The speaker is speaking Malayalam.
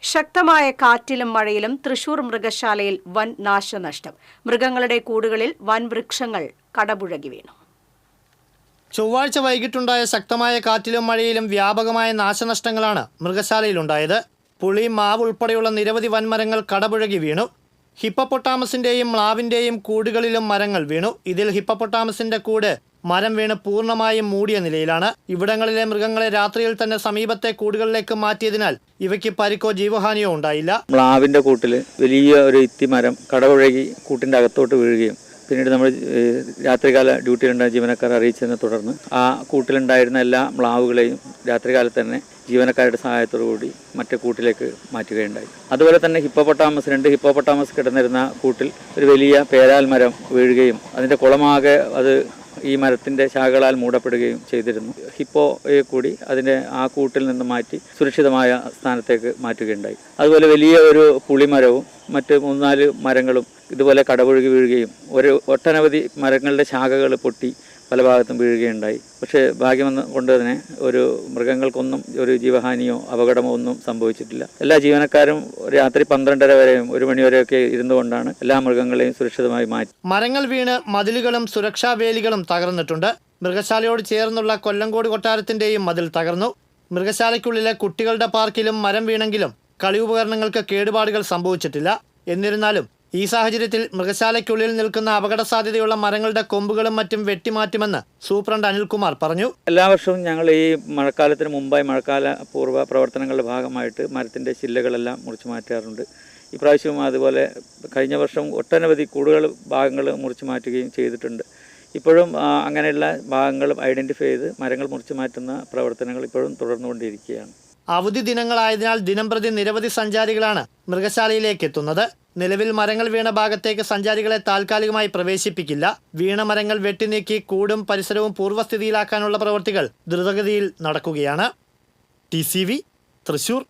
ശക്തമായ കാറ്റിലും മഴയിലും തൃശൂർ മൃഗശാലയിൽ വൻ നാശനഷ്ടം. മൃഗങ്ങളുടെ കൂടുകളിൽ വൻ വൃക്ഷങ്ങൾ കടപുഴകി വീണു. ചൊവ്വാഴ്ച വൈകിട്ടുണ്ടായ ശക്തമായ കാറ്റിലും മഴയിലും വ്യാപകമായ നാശനഷ്ടങ്ങളാണ് മൃഗശാലയിലുണ്ടായത്. പുളി, മാവ് ഉൾപ്പെടെയുള്ള നിരവധി വൻമരങ്ങൾ കടപുഴകി വീണു. ഹിപ്പപ്പൊട്ടാമസിന്റെയും മ്ലാവിന്റെയും കൂടുകളിലും മരങ്ങൾ വീണു. ഇതിൽ ഹിപ്പപ്പൊട്ടാമസിന്റെ കൂട് മരം വീണ് പൂർണ്ണമായും മൂടിയ നിലയിലാണ്. ഇവിടങ്ങളിലെ മൃഗങ്ങളെ രാത്രിയിൽ തന്നെ സമീപത്തെ കൂടുകളിലേക്ക് മാറ്റിയതിനാൽ ഇവയ്ക്ക് പരിക്കോ ജീവഹാനിയോ ഉണ്ടായില്ല. മ്ലാവിന്റെ കൂട്ടിൽ വലിയ ഒരു ഇത്തിമരം കടപുഴകി കൂട്ടിന്റെ അകത്തോട്ട് വീഴുകയും പിന്നീട് നമ്മൾ രാത്രികാല ഡ്യൂട്ടിയിലുണ്ടായ ജീവനക്കാർ അറിയിച്ചതിനെ തുടർന്ന് ആ കൂട്ടിലുണ്ടായിരുന്ന എല്ലാ മ്ലാവുകളെയും രാത്രികാലത്ത് തന്നെ ജീവനക്കാരുടെ സഹായത്തോടു കൂടി മറ്റേ കൂട്ടിലേക്ക് മാറ്റുകയുണ്ടായി. അതുപോലെ തന്നെ ഹിപ്പോപ്പൊട്ടാമസ് കിടന്നിരുന്ന കൂട്ടിൽ ഒരു വലിയ പേരാൽ മരം വീഴുകയും അതിൻ്റെ കുളമാകെ അത് ഈ മരത്തിൻ്റെ ശാഖകളാൽ മൂടപ്പെടുകയും ചെയ്തിരുന്നു. ഹിപ്പോയെ കൂടി അതിൻ്റെ ആ കൂട്ടിൽ നിന്ന് മാറ്റി സുരക്ഷിതമായ സ്ഥാനത്തേക്ക് മാറ്റുകയുണ്ടായി. അതുപോലെ വലിയ ഒരു പുളിമരവും മറ്റ് 3-4 മരങ്ങളും ഇതുപോലെ കടപുഴകി വീഴുകയും ഒട്ടനവധി മരങ്ങളുടെ ശാഖകൾ പൊട്ടി പല ഭാഗത്തും വീഴുകയുണ്ടായി. പക്ഷേ ഭാഗ്യം കൊണ്ട് തന്നെ ഒരു മൃഗങ്ങൾക്കൊന്നും ഒരു ജീവഹാനിയോ അപകടമോ ഒന്നും സംഭവിച്ചിട്ടില്ല. എല്ലാ ജീവനക്കാരും രാത്രി 12:30 വരെയും 1 മണി വരെയൊക്കെ ഇരുന്നുകൊണ്ടാണ് എല്ലാ മൃഗങ്ങളെയും സുരക്ഷിതമായി മാറ്റി. മരങ്ങൾ വീണ് മതിലുകളും സുരക്ഷാ വേലികളും തകർന്നിട്ടുണ്ട്. മൃഗശാലയോട് ചേർന്നുള്ള കൊല്ലങ്കോട് കൊട്ടാരത്തിന്റെയും മതിൽ തകർന്നു. മൃഗശാലയ്ക്കുള്ളിലെ കുട്ടികളുടെ പാർക്കിലും മരം വീണെങ്കിലും കളി ഉപകരണങ്ങൾക്ക് കേടുപാടുകൾ സംഭവിച്ചിട്ടില്ല. എന്നിരുന്നാലും ഈ സാഹചര്യത്തിൽ മൃഗശാലയ്ക്കുള്ളിൽ നിൽക്കുന്ന അപകട സാധ്യതയുള്ള മരങ്ങളുടെ കൊമ്പുകളും മറ്റും വെട്ടിമാറ്റുമെന്ന് സൂപ്രണ്ട് അനിൽകുമാർ പറഞ്ഞു. എല്ലാ വർഷവും ഞങ്ങൾ ഈ മഴക്കാലത്തിന് മുമ്പായി മഴക്കാല പൂർവ്വ പ്രവർത്തനങ്ങളുടെ ഭാഗമായിട്ട് മരത്തിൻ്റെ ശില്ലകളെല്ലാം മുറിച്ചു മാറ്റാറുണ്ട്. ഇപ്രാവശ്യവും അതുപോലെ കഴിഞ്ഞ വർഷം ഒട്ടനവധി ഭാഗങ്ങൾ മുറിച്ചു മാറ്റുകയും ചെയ്തിട്ടുണ്ട്. ഇപ്പോഴും അങ്ങനെയുള്ള ഭാഗങ്ങളും ഐഡൻറ്റിഫൈ ചെയ്ത് മരങ്ങൾ മുറിച്ചു മാറ്റുന്ന പ്രവർത്തനങ്ങൾ ഇപ്പോഴും തുടർന്നുകൊണ്ടിരിക്കുകയാണ്. അവധി ദിനങ്ങളായതിനാൽ ദിനംപ്രതി നിരവധി സഞ്ചാരികളാണ് മൃഗശാലയിലേക്ക് എത്തുന്നത്. നിലവിൽ മരങ്ങൾ വീണ ഭാഗത്തേക്ക് സഞ്ചാരികളെ താൽക്കാലികമായി പ്രവേശിപ്പിക്കില്ല. വീണ മരങ്ങൾ വെട്ടിനീക്കി കൂടും പരിസരവും പൂർവ്വസ്ഥിതിയിലാക്കാനുള്ള പ്രവൃത്തികൾ ദ്രുതഗതിയിൽ നടക്കുകയാണ്. TCV തൃശൂർ.